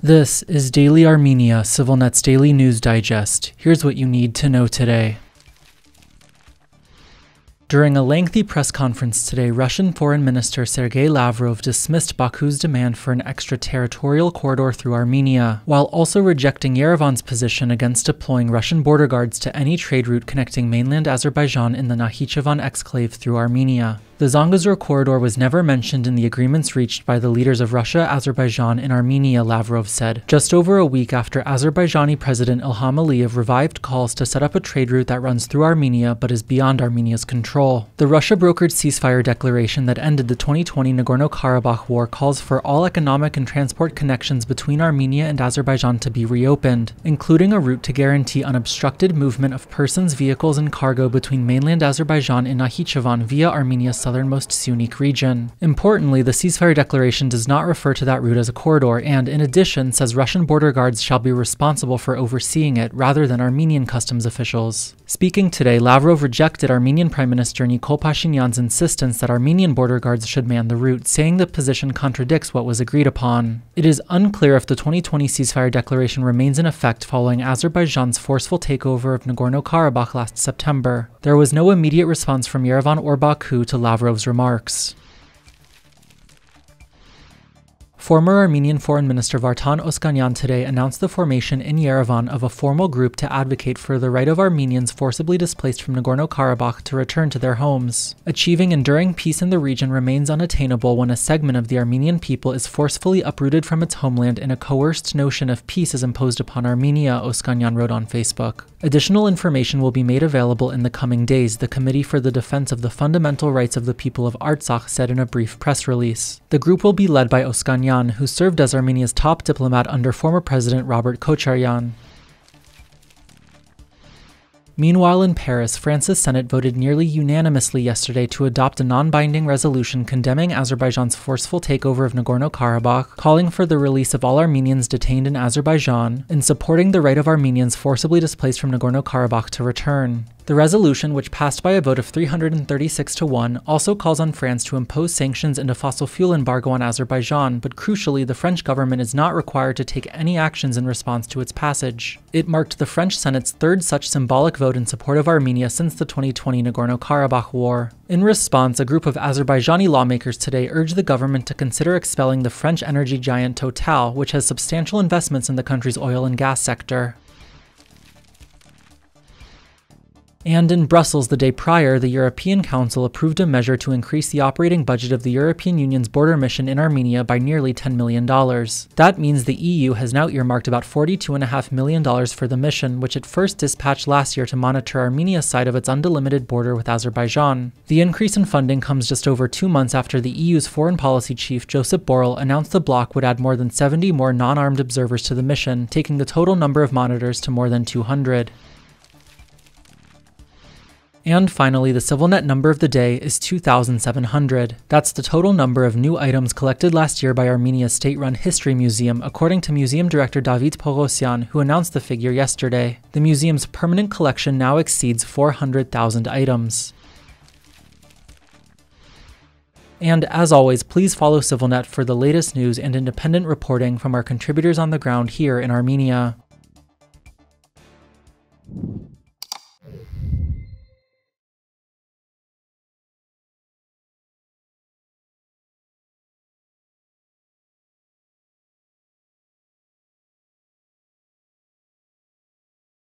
This is Daily Armenia, CivilNet's daily news digest. Here's what you need to know today. During a lengthy press conference today, Russian Foreign Minister Sergey Lavrov dismissed Baku's demand for an extraterritorial corridor through Armenia, while also rejecting Yerevan's position against deploying Russian border guards to any trade route connecting mainland Azerbaijan in the Nakhichevan exclave through Armenia. The Zangezur corridor was never mentioned in the agreements reached by the leaders of Russia, Azerbaijan, and Armenia, Lavrov said, just over a week after Azerbaijani President Ilham Aliyev revived calls to set up a trade route that runs through Armenia but is beyond Armenia's control. The Russia-brokered ceasefire declaration that ended the 2020 Nagorno-Karabakh war calls for all economic and transport connections between Armenia and Azerbaijan to be reopened, including a route to guarantee unobstructed movement of persons, vehicles, and cargo between mainland Azerbaijan and Nakhichevan via Armenia's southernmost Syunik region. Importantly, the ceasefire declaration does not refer to that route as a corridor and, in addition, says Russian border guards shall be responsible for overseeing it rather than Armenian customs officials. Speaking today, Lavrov rejected Armenian Prime Minister Nikol Pashinyan's insistence that Armenian border guards should man the route, saying the position contradicts what was agreed upon. It is unclear if the 2020 ceasefire declaration remains in effect following Azerbaijan's forceful takeover of Nagorno-Karabakh last September. There was no immediate response from Yerevan or Baku to Lavrov's remarks. Former Armenian Foreign Minister Vartan Oskanian today announced the formation in Yerevan of a formal group to advocate for the right of Armenians forcibly displaced from Nagorno-Karabakh to return to their homes. Achieving enduring peace in the region remains unattainable when a segment of the Armenian people is forcefully uprooted from its homeland and a coerced notion of peace is imposed upon Armenia, Oskanian wrote on Facebook. Additional information will be made available in the coming days, the Committee for the Defense of the Fundamental Rights of the People of Artsakh said in a brief press release. The group will be led by Oskanian, who served as Armenia's top diplomat under former President Robert Kocharyan. Meanwhile, in Paris, France's Senate voted nearly unanimously yesterday to adopt a non-binding resolution condemning Azerbaijan's forceful takeover of Nagorno-Karabakh, calling for the release of all Armenians detained in Azerbaijan, and supporting the right of Armenians forcibly displaced from Nagorno-Karabakh to return. The resolution, which passed by a vote of 336 to 1, also calls on France to impose sanctions and a fossil fuel embargo on Azerbaijan, but crucially, the French government is not required to take any actions in response to its passage. It marked the French Senate's third such symbolic vote in support of Armenia since the 2020 Nagorno-Karabakh war. In response, a group of Azerbaijani lawmakers today urged the government to consider expelling the French energy giant Total, which has substantial investments in the country's oil and gas sector. And in Brussels the day prior, the European Council approved a measure to increase the operating budget of the European Union's border mission in Armenia by nearly $10 million. That means the EU has now earmarked about $42.5 million for the mission, which it first dispatched last year to monitor Armenia's side of its undelimited border with Azerbaijan. The increase in funding comes just over 2 months after the EU's foreign policy chief, Josep Borrell, announced the bloc would add more than 70 more non-armed observers to the mission, taking the total number of monitors to more than 200. And finally, the CivilNet number of the day is 2,700. That's the total number of new items collected last year by Armenia's state-run History Museum, according to Museum Director David Pogosyan, who announced the figure yesterday. The museum's permanent collection now exceeds 400,000 items. And as always, please follow CivilNet for the latest news and independent reporting from our contributors on the ground here in Armenia.